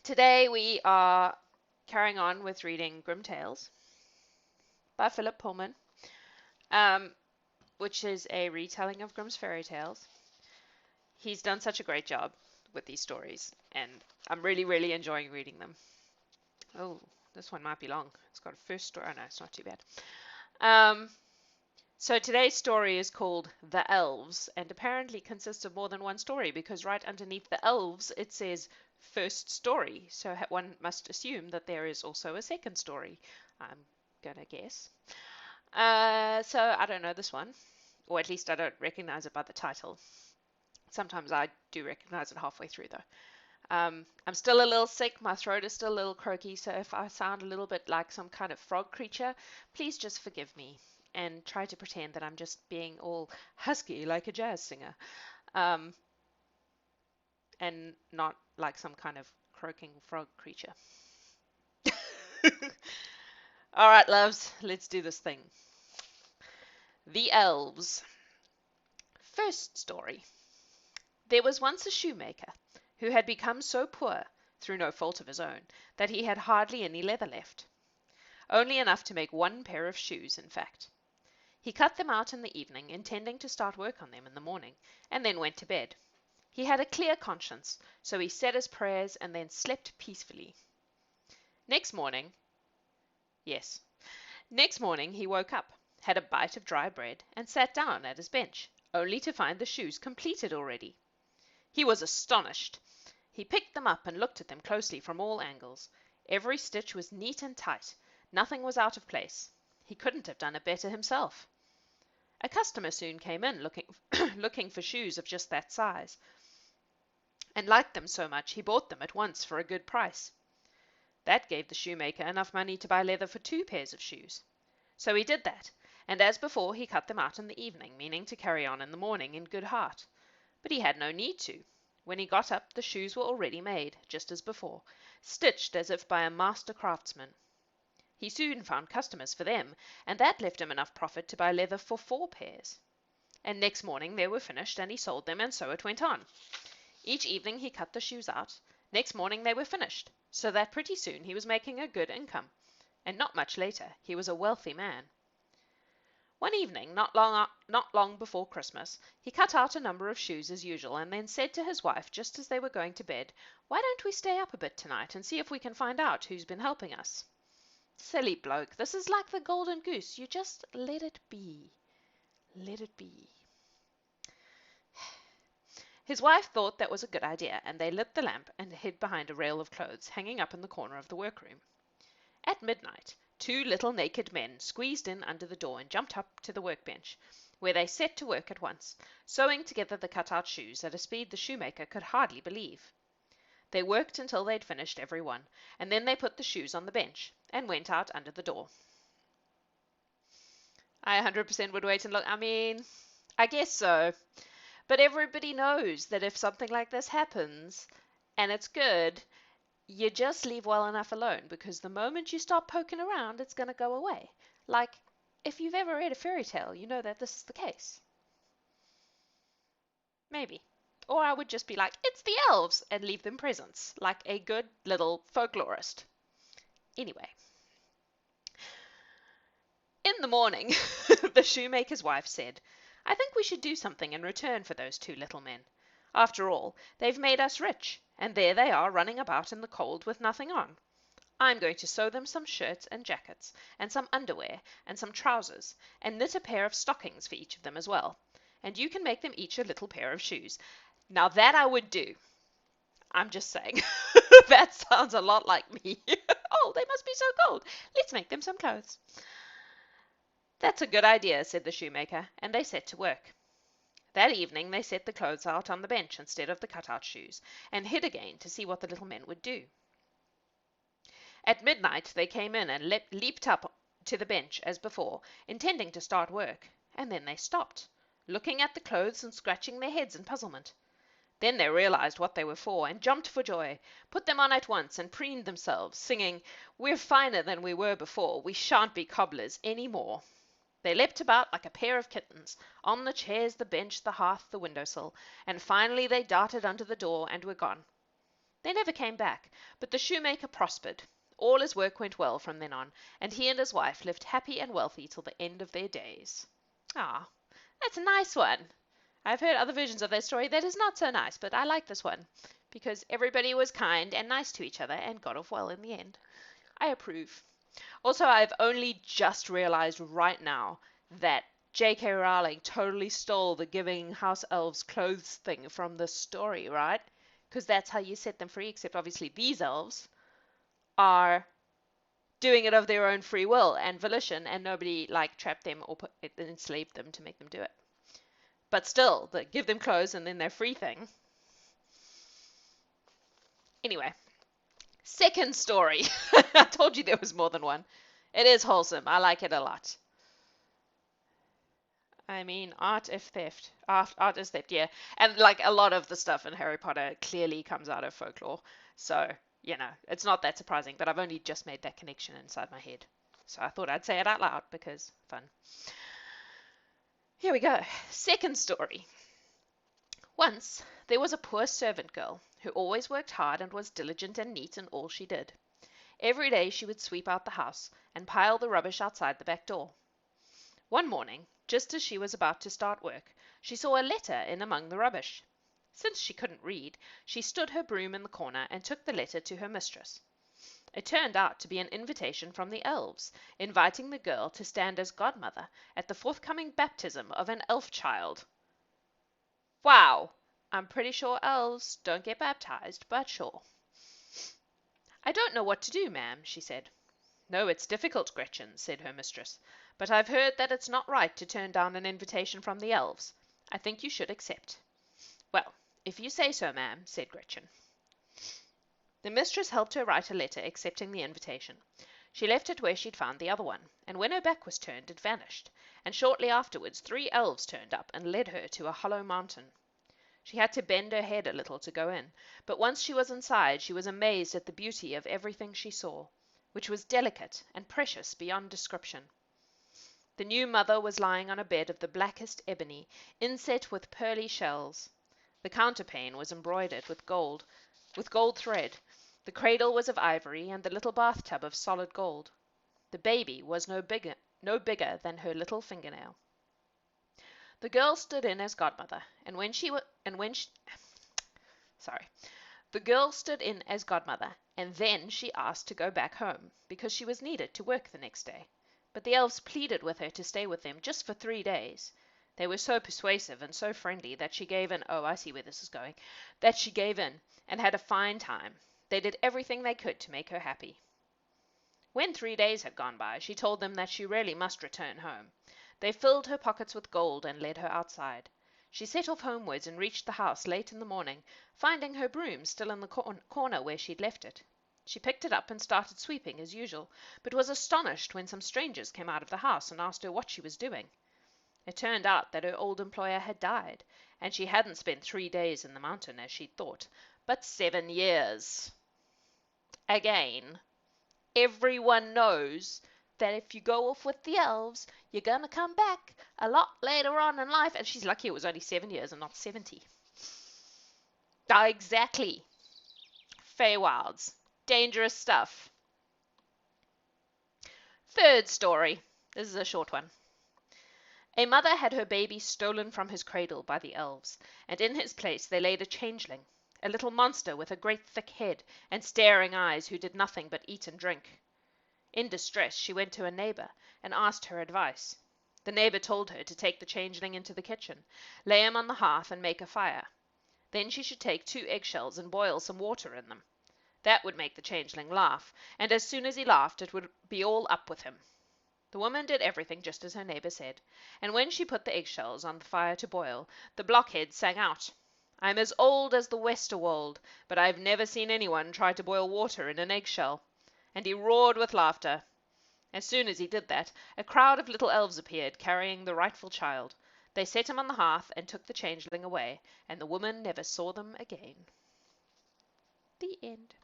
Today we are carrying on with reading Grimm Tales by Philip Pullman, um, which is a retelling of Grimm's fairy tales. He's done such a great job with these stories, and I'm really enjoying reading them. Oh, this one might be long. It's got a first story. Oh no, it's not too bad. So today's story is called The Elves, and apparently consists of more than one story because right underneath the Elves it says first story. So one must assume that there is also a second story, I'm gonna guess. So I don't know this one, or at least I don't recognize it by the title. Sometimes I do recognize it halfway through though. I'm still a little sick, my throat is still a little croaky, so if I sound a little bit like some kind of frog creature, please just forgive me and try to pretend that I'm just being all husky like a jazz singer, um, and not like some kind of croaking frog creature. All right, loves, let's do this thing. The Elves. First story. There was once a shoemaker who had become so poor, through no fault of his own, that he had hardly any leather left. Only enough to make one pair of shoes, in fact. He cut them out in the evening, intending to start work on them in the morning, and then went to bed. He had a clear conscience, so he said his prayers and then slept peacefully. Next morning he woke up, had a bite of dry bread, and sat down at his bench, only to find the shoes completed already. He was astonished. He picked them up and looked at them closely from all angles. Every stitch was neat and tight. Nothing was out of place. He couldn't have done it better himself. A customer soon came in looking for shoes of just that size, and liked them so much he bought them at once for a good price. That gave the shoemaker enough money to buy leather for 2 pairs of shoes. So he did that, and as before he cut them out in the evening, meaning to carry on in the morning in good heart. But he had no need to. When he got up, the shoes were already made, just as before, stitched as if by a master craftsman. He soon found customers for them, and that left him enough profit to buy leather for 4 pairs. And next morning they were finished, and he sold them, and so it went on. Each evening he cut the shoes out. Next morning they were finished, so that pretty soon he was making a good income, and not much later he was a wealthy man. One evening, not long before Christmas, he cut out a number of shoes as usual, and then said to his wife, just as they were going to bed, "Why don't we stay up a bit tonight and see if we can find out who's been helping us?" Silly bloke, this is like the golden goose. You just let it be. Let it be. His wife thought that was a good idea, and they lit the lamp and hid behind a rail of clothes hanging up in the corner of the workroom. At midnight, 2 little naked men squeezed in under the door and jumped up to the workbench, where they set to work at once, sewing together the cut-out shoes at a speed the shoemaker could hardly believe. They worked until they'd finished every one, and then they put the shoes on the bench and went out under the door. I 100% would wait and look. I guess so. But everybody knows that if something like this happens, and it's good, you just leave well enough alone, because the moment you start poking around, it's going to go away. Like, if you've ever read a fairy tale, you know that this is the case. Maybe. Or I would just be like, it's the elves, and leave them presents, like a good little folklorist. Anyway. In the morning, the shoemaker's wife said, "I think we should do something in return for those 2 little men. After all, they've made us rich, and there they are running about in the cold with nothing on. I'm going to sew them some shirts and jackets, and some underwear, and some trousers, and knit a pair of stockings for each of them as well. And you can make them each a little pair of shoes." Now that I would do. I'm just saying. That sounds a lot like me. Oh, they must be so cold. Let's make them some clothes. That's a good idea, said the shoemaker, and they set to work. That evening they set the clothes out on the bench instead of the cut-out shoes, and hid again to see what the little men would do. At midnight they came in and leaped up to the bench as before, intending to start work, and then they stopped, looking at the clothes and scratching their heads in puzzlement. Then they realized what they were for, and jumped for joy, put them on at once, and preened themselves, singing, "We're finer than we were before. We shan't be cobblers any more." They leapt about like a pair of kittens, on the chairs, the bench, the hearth, the window-sill, and finally they darted under the door and were gone. They never came back, But the shoemaker prospered. All his work went well from then on, and he and his wife lived happy and wealthy till the end of their days. Ah, that's a nice one. I've heard other versions of that story that is not so nice, but I like this one because everybody was kind and nice to each other and got off well in the end. I approve. Also, I've only just realized right now that J.K. Rowling totally stole the giving house elves clothes thing from the story, right? Because that's how you set them free, except obviously these elves are doing it of their own free will and volition, and nobody like trapped them or enslaved them to make them do it. But still, the give them clothes and then they're free thing. Anyway, second story. I told you there was more than one. It is wholesome. I like it a lot. I mean, art is theft. Art is theft, yeah. And like a lot of the stuff in Harry Potter clearly comes out of folklore. So, it's not that surprising, but I've only just made that connection inside my head. So I thought I'd say it out loud because fun. Here we go. Second story. Once there was a poor servant girl who always worked hard and was diligent and neat in all she did. Every day she would sweep out the house and pile the rubbish outside the back door. One morning, just as she was about to start work, she saw a letter in among the rubbish. Since she couldn't read, she stood her broom in the corner and took the letter to her mistress. It turned out to be an invitation from the elves, inviting the girl to stand as godmother at the forthcoming baptism of an elf child. Wow! I'm pretty sure elves don't get baptized, but sure. I don't know what to do, ma'am, she said. No, it's difficult, Gretchen, said her mistress, but I've heard that it's not right to turn down an invitation from the elves. I think you should accept. Well, if you say so, ma'am, said Gretchen. The mistress helped her write a letter accepting the invitation. She left it where she'd found the other one, and when her back was turned it vanished, and shortly afterwards 3 elves turned up and led her to a hollow mountain. She had to bend her head a little to go in, but once she was inside she was amazed at the beauty of everything she saw, which was delicate and precious beyond description. The new mother was lying on a bed of the blackest ebony, inset with pearly shells. The counterpane was embroidered with gold thread. The cradle was of ivory, and the little bathtub of solid gold. The baby was no bigger than her little fingernail. The girl stood in as godmother, the girl stood in as godmother, and then she asked to go back home, because she was needed to work the next day. But the elves pleaded with her to stay with them just for 3 days. They were so persuasive and so friendly that she gave in. Oh, I see where this is going. That she gave in and had a fine time. They did everything they could to make her happy. When 3 days had gone by, she told them that she really must return home. They filled her pockets with gold and led her outside. She set off homewards and reached the house late in the morning, finding her broom still in the corner where she'd left it. She picked it up and started sweeping as usual, but was astonished when some strangers came out of the house and asked her what she was doing. It turned out that her old employer had died, and she hadn't spent 3 days in the mountain as she'd thought, but 7 years. Again, everyone knows that if you go off with the elves, you're going to come back a lot later on in life. And she's lucky it was only 7 years and not 70. Exactly. Feywilds. Dangerous stuff. Third story. This is a short one. A mother had her baby stolen from his cradle by the elves, and in his place they laid a changeling, a little monster with a great thick head and staring eyes who did nothing but eat and drink. In distress she went to a neighbour and asked her advice. The neighbour told her to take the changeling into the kitchen, lay him on the hearth and make a fire. Then she should take 2 eggshells and boil some water in them. That would make the changeling laugh, and as soon as he laughed it would be all up with him. The woman did everything just as her neighbour said, and when she put the eggshells on the fire to boil, the blockhead sang out, "I'm as old as the Westerwold, but I've never seen anyone try to boil water in an eggshell." And he roared with laughter. As soon as he did that, a crowd of little elves appeared, carrying the rightful child. They set him on the hearth and took the changeling away, and the woman never saw them again. The end.